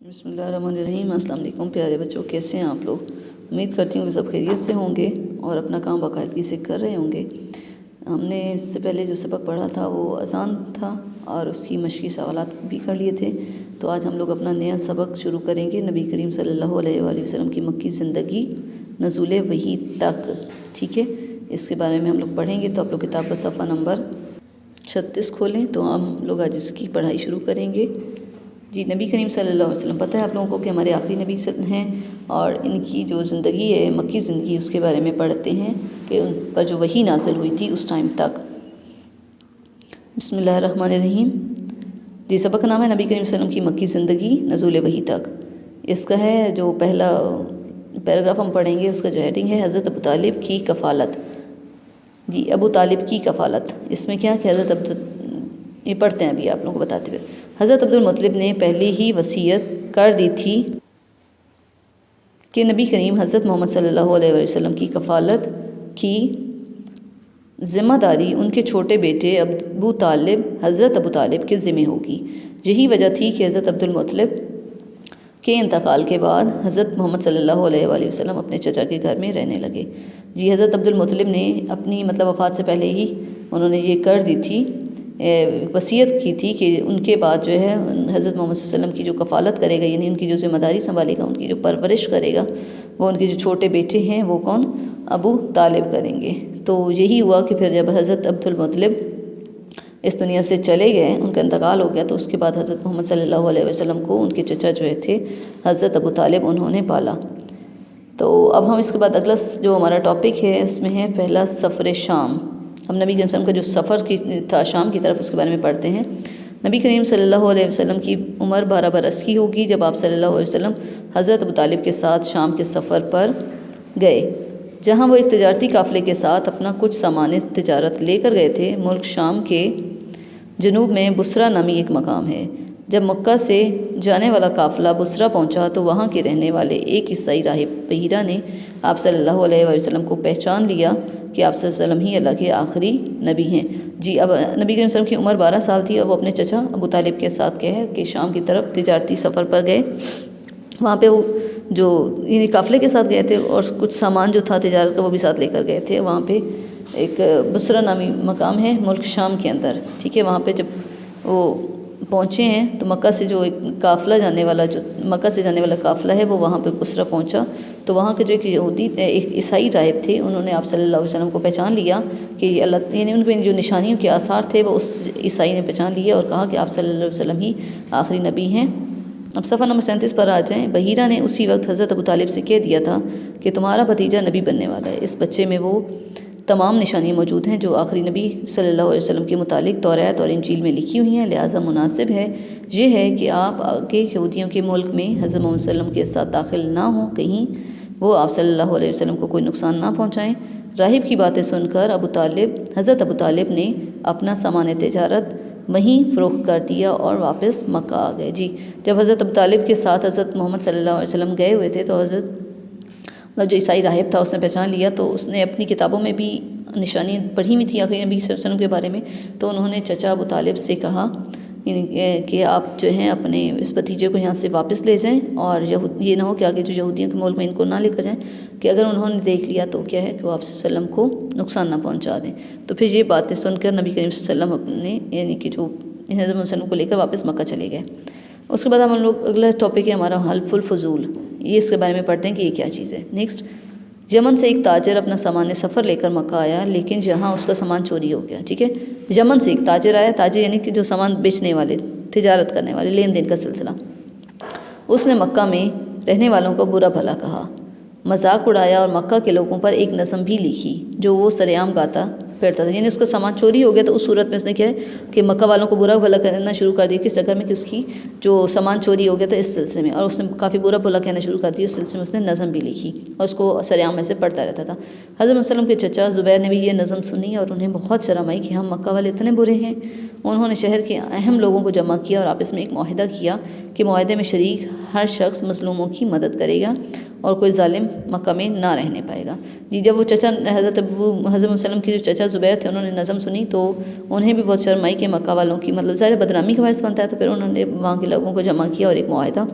بسم اللہ الرحمن الرحیم۔ السلام علیکم پیارے بچوں، کیسے ہیں آپ لوگ؟ امید کرتی ہوں کہ سب خیریت سے ہوں گے اور اپنا کام باقاعدگی سے کر رہے ہوں گے۔ ہم نے اس سے پہلے جو سبق پڑھا تھا وہ اذان تھا اور اس کی مشقی سوالات بھی کر لیے تھے۔ تو آج ہم لوگ اپنا نیا سبق شروع کریں گے، نبی کریم صلی اللہ علیہ وآلہ وسلم کی مکی زندگی، نزول وحی تک، ٹھیک ہے؟ اس کے بارے میں ہم لوگ پڑھیں گے۔ تو آپ لوگ کتاب کا صفحہ نمبر 36 کھولیں تو ہم لوگ آج اس کی پڑھائی شروع کریں گے۔ جی، نبی کریم صلی اللہ علیہ وسلم، پتہ ہے آپ لوگوں کو کہ ہمارے آخری نبی ہیں اور ان کی جو زندگی ہے، مکی زندگی، اس کے بارے میں پڑھتے ہیں کہ ان پر جو وحی نازل ہوئی تھی اس ٹائم تک۔ بسم اللہ الرحمن الرحیم۔ جی، سبق کا نام ہے نبی کریم صلی اللہ علیہ وسلم کی مکی زندگی، نزول وحی تک۔ اس کا ہے جو پہلا پیراگراف ہم پڑھیں گے، اس کا جو ہیڈنگ ہے حضرت ابو طالب کی کفالت۔ جی، ابو طالب کی کفالت، اس میں کیا کہ یہ پڑھتے ہیں ابھی آپ لوگوں کو بتاتے ہوئے۔ حضرت عبد المطلب نے پہلے ہی وصیت کر دی تھی کہ نبی کریم حضرت محمد صلی اللہ علیہ وسلم کی کفالت کی ذمہ داری ان کے چھوٹے بیٹے ابو طالب، حضرت ابو طالب کے ذمہ ہوگی۔ یہی وجہ تھی کہ حضرت عبد المطلب کے انتقال کے بعد حضرت محمد صلی اللہ علیہ وآلہ وسلم اپنے چچا کے گھر میں رہنے لگے۔ جی، حضرت عبد المطلب نے اپنی وفات سے پہلے ہی انہوں نے یہ کر دی تھی، وصیت کی تھی کہ ان کے بعد جو ہے حضرت محمد صلی اللہ علیہ وسلم کی جو کفالت کرے گا، یعنی ان کی جو ذمہ داری سنبھالے گا، ان کی جو پرورش کرے گا، وہ ان کے جو چھوٹے بیٹے ہیں وہ کون؟ ابو طالب کریں گے۔ تو یہی ہوا کہ پھر جب حضرت عبد المطلب اس دنیا سے چلے گئے، ان کا انتقال ہو گیا، تو اس کے بعد حضرت محمد صلی اللہ علیہ وسلم کو ان کے چچا جو تھے حضرت ابو طالب، انہوں نے پالا۔ تو اب ہم اس کے بعد اگلا جو ہمارا ٹاپک ہے اس میں ہے پہلا سفر شام۔ ہم نبی کریم صلی اللہ علیہ وسلم کا جو سفر تھا شام کی طرف، اس کے بارے میں پڑھتے ہیں۔ نبی کریم صلی اللہ علیہ وسلم کی عمر 12 برس کی ہوگی جب آپ صلی اللہ علیہ وسلم حضرت ابو طالب کے ساتھ شام کے سفر پر گئے، جہاں وہ ایک تجارتی قافلے کے ساتھ اپنا کچھ سامان تجارت لے کر گئے تھے۔ ملک شام کے جنوب میں بصرہ نامی ایک مقام ہے۔ جب مکہ سے جانے والا قافلہ بصرہ پہنچا تو وہاں کے رہنے والے ایک عیسائی راہب بحیرہ نے آپ صلی اللہ علیہ وسلم کو پہچان لیا کہ آپ صلی اللہ علیہ وسلم ہی اللہ کے آخری نبی ہیں۔ جی، اب نبی کریم صلی اللہ علیہ وسلم کی عمر 12 سال تھی اور وہ اپنے چچا ابو طالب کے ساتھ کیا ہے کہ شام کی طرف تجارتی سفر پر گئے۔ وہاں پہ وہ جو یعنی قافلے کے ساتھ گئے تھے اور کچھ سامان جو تھا تجارت کا وہ بھی ساتھ لے کر گئے تھے۔ وہاں پہ ایک بصرہ نامی مقام ہے ملک شام کے اندر، ٹھیک ہے؟ وہاں پہ جب وہ پہنچے ہیں تو مکہ سے جو ایک قافلہ جانے والا، جو مکہ سے جانے والا قافلہ ہے، وہ وہاں پہ بصرہ پہنچا تو وہاں کے جو ایک یہودی ایک عیسائی راہب تھے، انہوں نے آپ صلی اللہ علیہ وسلم کو پہچان لیا کہ یہ اللہ، یعنی ان پہ جو نشانیوں کے آثار تھے وہ اس عیسائی نے پہچان لیے اور کہا کہ آپ صلی اللہ علیہ وسلم ہی آخری نبی ہیں۔ اب صفحہ نمبر 37 پر آ جائیں۔ بحیرہ نے اسی وقت حضرت ابو طالب سے کہہ دیا تھا کہ تمہارا بھتیجا نبی بننے والا ہے۔ اس بچے میں وہ تمام نشانیاں موجود ہیں جو آخری نبی صلی اللہ علیہ وسلم کے متعلق تورات اور انجیل میں لکھی ہوئی ہیں، لہٰذا مناسب ہے یہ ہے کہ آپ کے یہودیوں کے ملک میں حضرت محمد صلی اللہ علیہ وسلم کے ساتھ داخل نہ ہوں، کہیں وہ آپ صلی اللہ علیہ وسلم کو کوئی نقصان نہ پہنچائیں۔ راہب کی باتیں سن کر حضرت ابو طالب نے اپنا سامان تجارت وہیں فروخت کر دیا اور واپس مکہ آ گئے۔ جی، جب حضرت ابو طالب کے ساتھ حضرت محمد صلی اللہ علیہ وسلم گئے ہوئے تھے تو حضرت جو عیسائی راہب تھا اس نے پہچان لیا، تو اس نے اپنی کتابوں میں بھی نشانی پڑھی ہوئی تھی آخری نبی صلی اللہ علیہ وسلم کے بارے میں، تو انہوں نے چچا ابو طالب سے کہا کہ آپ جو ہیں اپنے اس بھتیجے کو یہاں سے واپس لے جائیں اور یہ نہ ہو کہ آگے جو یہودیوں کے ملک میں ان کو نہ لے کر جائیں کہ اگر انہوں نے دیکھ لیا تو کیا ہے کہ وہ آپ صلی اللہ علیہ وسلم کو نقصان نہ پہنچا دیں۔ تو پھر یہ باتیں سن کر نبی کریم صلی اللہ علیہ وسلم اپنے یعنی کہ جو حضرت محمد صلی اللہ علیہ وسلم کو لے کر واپس مکہ چلے گئے۔ اس کے بعد ہم لوگ اگلا ٹاپک ہے ہمارا حلف الفضول، یہ اس کے بارے میں پڑھتے ہیں کہ یہ کیا چیز ہے۔ نیکسٹ، یمن سے ایک تاجر اپنا سامان سفر لے کر مکہ آیا، لیکن جہاں اس کا سامان چوری ہو گیا، ٹھیک ہے؟ یمن سے ایک تاجر آیا، تاجر یعنی کہ جو سامان بیچنے والے، تجارت کرنے والے، لین دین کا سلسلہ۔ اس نے مکہ میں رہنے والوں کو برا بھلا کہا، مذاق اڑایا اور مکہ کے لوگوں پر ایک نظم بھی لکھی جو وہ سرعام گاتا پھرتا تھا۔ یعنی اس کا سامان چوری ہو گیا تو اس صورت میں اس نے کیا ہے کہ مکہ والوں کو برا بھلا کہنا شروع کر دیا، کس چکر میں کہ اس کی جو سامان چوری ہو گیا تھا اس سلسلے میں، اور اس نے کافی برا بھلا کہنا شروع کر دیا، اس سلسلے میں اس نے نظم بھی لکھی اور اس کو سرعام میں سے پڑھتا رہتا تھا۔ حضرت صلی اللہ علیہ وسلم کے چچا زبیر نے بھی یہ نظم سنی اور انہیں بہت شرم آئی کہ ہم مکہ والے اتنے برے ہیں۔ انہوں نے شہر کے اہم لوگوں کو جمع کیا اور آپس میں ایک معاہدہ کیا کہ معاہدے میں شریک ہر شخص مظلوموں کی مدد کرے گا اور کوئی ظالم مکہ میں نہ رہنے پائے گا۔ جی، جب وہ چچا حضرت محمد وسلم کی جو چچا زبیر تھے انہوں نے نظم سنی تو انہیں بھی بہت شرم آئی کہ مکہ والوں کی ظاہر بدنامی کا باعث بنتا ہے، تو پھر انہوں نے وہاں کے لوگوں کو جمع کیا اور ایک معاہدہ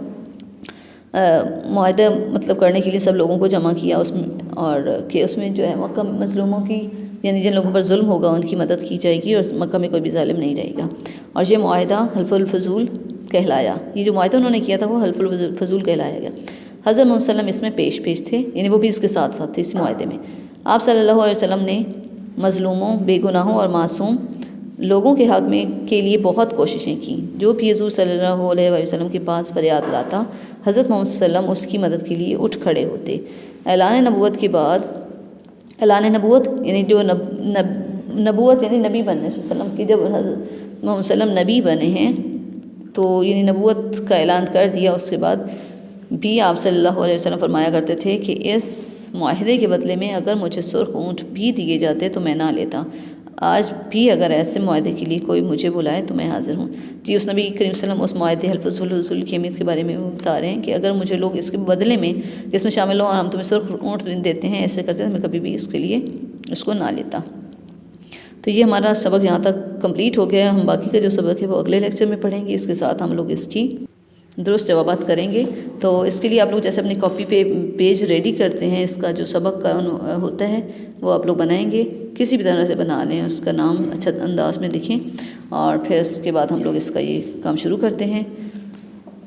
معاہدہ مطلب کرنے کے لیے سب لوگوں کو جمع کیا اس میں، اور کہ اس میں جو ہے مکہ مظلوموں کی یعنی جن لوگوں پر ظلم ہوگا ان کی مدد کی جائے گی اور مکہ میں کوئی بھی ظالم نہیں رہے گا، اور یہ معاہدہ حلف الفضول کہلایا۔ یہ جو معاہدہ انہوں نے کیا تھا وہ حلف الفضول کہلایا گیا۔ حضرت محمد صلی اللہ علیہ وسلم اس میں پیش تھے، یعنی وہ بھی اس کے ساتھ تھے اس معاہدے میں۔ آپ صلی اللہ علیہ وسلم نے مظلوموں، بے گناہوں اور معصوم لوگوں کے حق میں کے لیے بہت کوششیں کیں۔ جو بھی حضور صلی اللہ علیہ وسلم کے پاس فریاد لاتا، حضرت محمد صلی اللہ علیہ وسلم اس کی مدد کے لیے اٹھ کھڑے ہوتے۔ اعلان نبوت کے بعد، اعلان نبوت یعنی جو نبوت یعنی نبی بننے صلی اللہ علیہ وسلم کی، جب حضرت محمد صلی اللہ علیہ وسلم نبی بنے ہیں تو یعنی نبوت کا اعلان کر دیا، اس کے بعد بھی آپ صلی اللہ علیہ وسلم فرمایا کرتے تھے کہ اس معاہدے کے بدلے میں اگر مجھے سرخ اونٹ بھی دیے جاتے تو میں نہ لیتا۔ آج بھی اگر ایسے معاہدے کے لیے کوئی مجھے بلائے تو میں حاضر ہوں۔ جی اس نبی کریم صلی اللہ علیہ وسلم اس معاہدے حلف الفضول کی اہمیت کے بارے میں بتا رہے ہیں کہ اگر مجھے لوگ اس کے بدلے میں اس میں شامل ہوں اور ہم تمہیں سرخ اونٹ دیتے ہیں، ایسے کرتے ہیں، تو میں کبھی بھی اس کے لیے اس کو نہ لیتا۔ تو یہ ہمارا سبق یہاں تک کمپلیٹ ہو گیا۔ ہم باقی کا جو سبق ہے وہ اگلے لیکچر میں پڑھیں گے، اس کے ساتھ ہم لوگ اس کی درست جوابات کریں گے۔ تو اس کے لیے آپ لوگ جیسے اپنی کاپی پہ پیج ریڈی کرتے ہیں، اس کا جو سبق کا ہوتا ہے وہ آپ لوگ بنائیں گے، کسی بھی طرح سے بنا لیں، اس کا نام اچھا انداز میں لکھیں، اور پھر اس کے بعد ہم لوگ اس کا یہ کام شروع کرتے ہیں۔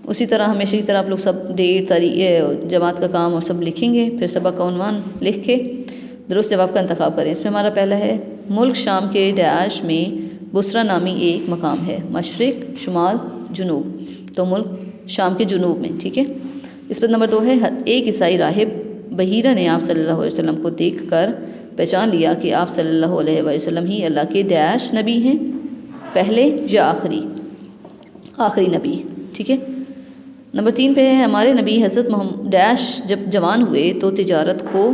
اسی طرح ہمیشہ کی طرح آپ لوگ سب ڈیٹ، تاریخ، جماعت کا کام اور سب لکھیں گے، پھر سبق کا عنوان لکھ کے درست جواب کا انتخاب کریں۔ اس میں ہمارا پہلا ہے ملک شام کے ڈیش میں بصرہ نامی ایک مقام ہے، مشرق، شمال، جنوب۔ تو ملک شام کے جنوب میں، ٹھیک ہے۔ اس پر نمبر 2 ہے ایک عیسائی راہب بحیرہ نے آپ صلی اللہ علیہ وسلم کو دیکھ کر پہچان لیا کہ آپ صلی اللہ علیہ وسلم ہی اللہ کے ڈیش نبی ہیں، پہلے یا آخری نبی، ٹھیک ہے۔ نمبر 3 پہ ہے ہمارے نبی حضرت محمد ڈیش جب جوان ہوئے تو تجارت کو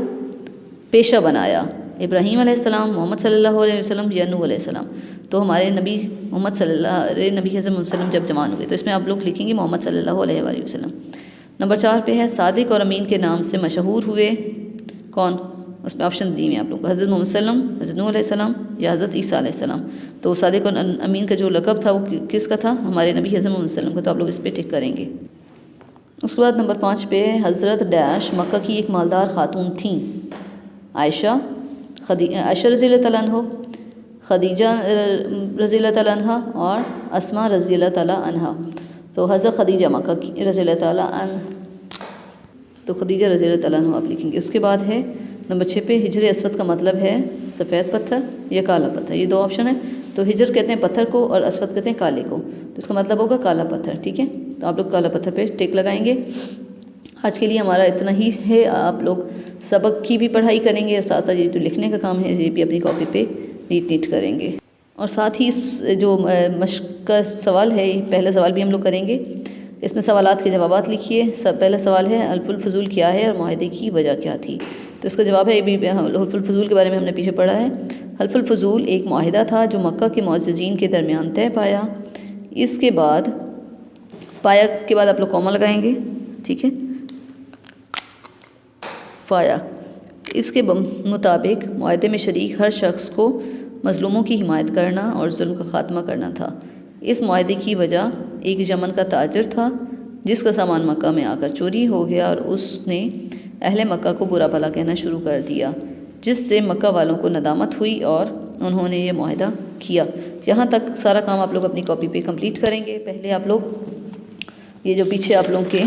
پیشہ بنایا، ابراہیم علیہ السلام، محمد صلی اللہ علیہ وسلم یا نوح علیہ السلام۔ تو ہمارے نبی محمد صلی اللہ علیہ نبی حضرت محمد صلی اللہ علیہ وسلم جب جوان ہوئے، تو اس میں آپ لوگ لکھیں گے محمد صلی اللہ علیہ وآلہ وسلم۔ نمبر 4 پہ ہے صادق اور امین کے نام سے مشہور ہوئے کون؟ اس میں آپشن دی ہوئے ہیں آپ لوگ کو، حضرت محمد صلی اللہ علیہ وسلم، حضرت نوح علیہ السلام یا حضرت عیسیٰ علیہ السلام۔ تو صادق اور امین کا جو لقب تھا وہ کس کا تھا؟ ہمارے نبی حضرت محمد صلی اللہ علیہ وسلم کا، تو آپ لوگ اس پہ ٹک کریں گے۔ اس کے بعد نمبر 5 پہ حضرت ڈیش مکہ کی ایک مالدار خاتون تھیں، عائشہ رضی اللہ تعالیٰ عنہ، خدیجہ رضی اللہ تعالیٰ عنہ اور اسماء رضی اللہ تعالیٰ عنہ۔ تو حضرت خدیجہ مکہ کی رضی اللہ تعالیٰ عنہ، تو خدیجہ رضی اللہ تعالیٰ عنہ آپ لکھیں گے۔ اس کے بعد ہے نمبر 6 پہ حجر اسود کا مطلب ہے سفید پتھر یا کالا پتھر، یہ 2 آپشن ہیں۔ تو حجر کہتے ہیں پتھر کو اور اسود کہتے ہیں کالے کو، تو اس کا مطلب ہوگا کالا پتھر، ٹھیک ہے۔ تو آپ لوگ کالا پتھر پہ ٹک لگائیں گے۔ آج کے لیے ہمارا اتنا ہی ہے۔ آپ لوگ سبق کی بھی پڑھائی کریں گے اور ساتھ ساتھ یہ جو لکھنے کا کام ہے یہ بھی اپنی کاپی پہ نیٹ کریں گے، اور ساتھ ہی اس جو مشق کا سوال ہے، پہلا سوال بھی ہم لوگ کریں گے۔ اس میں سوالات کے جوابات لکھیے۔ پہلا سوال ہے حلف الفضول کیا ہے اور معاہدے کی وجہ کیا تھی؟ تو اس کا جواب ہے حلف الفضول کے بارے میں ہم نے پیچھے پڑھا ہے۔ حلف الفضول ایک معاہدہ تھا جو مکہ کے معززین کے درمیان طے پایا۔ اس کے بعد پایا کے بعد آپ لوگ کوما لگائیں گے، ٹھیک ہے، پایا۔ اس کے مطابق معاہدے میں شریک ہر شخص کو مظلوموں کی حمایت کرنا اور ظلم کا خاتمہ کرنا تھا۔ اس معاہدے کی وجہ ایک یمن کا تاجر تھا جس کا سامان مکہ میں آ کر چوری ہو گیا، اور اس نے اہل مکہ کو برا بھلا کہنا شروع کر دیا، جس سے مکہ والوں کو ندامت ہوئی اور انہوں نے یہ معاہدہ کیا۔ یہاں تک سارا کام آپ لوگ اپنی کاپی پہ کمپلیٹ کریں گے۔ پہلے آپ لوگ یہ جو پیچھے آپ لوگوں کے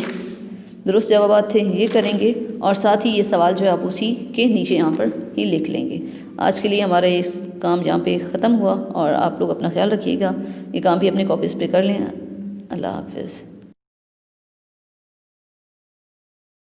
درست جوابات تھے یہ کریں گے، اور ساتھ ہی یہ سوال جو ہے آپ اسی کے نیچے یہاں پر ہی لکھ لیں گے۔ آج کے لیے ہمارا یہ کام یہاں پہ ختم ہوا، اور آپ لوگ اپنا خیال رکھیے گا۔ یہ کام بھی اپنے کاپیز پہ کر لیں۔ اللہ حافظ۔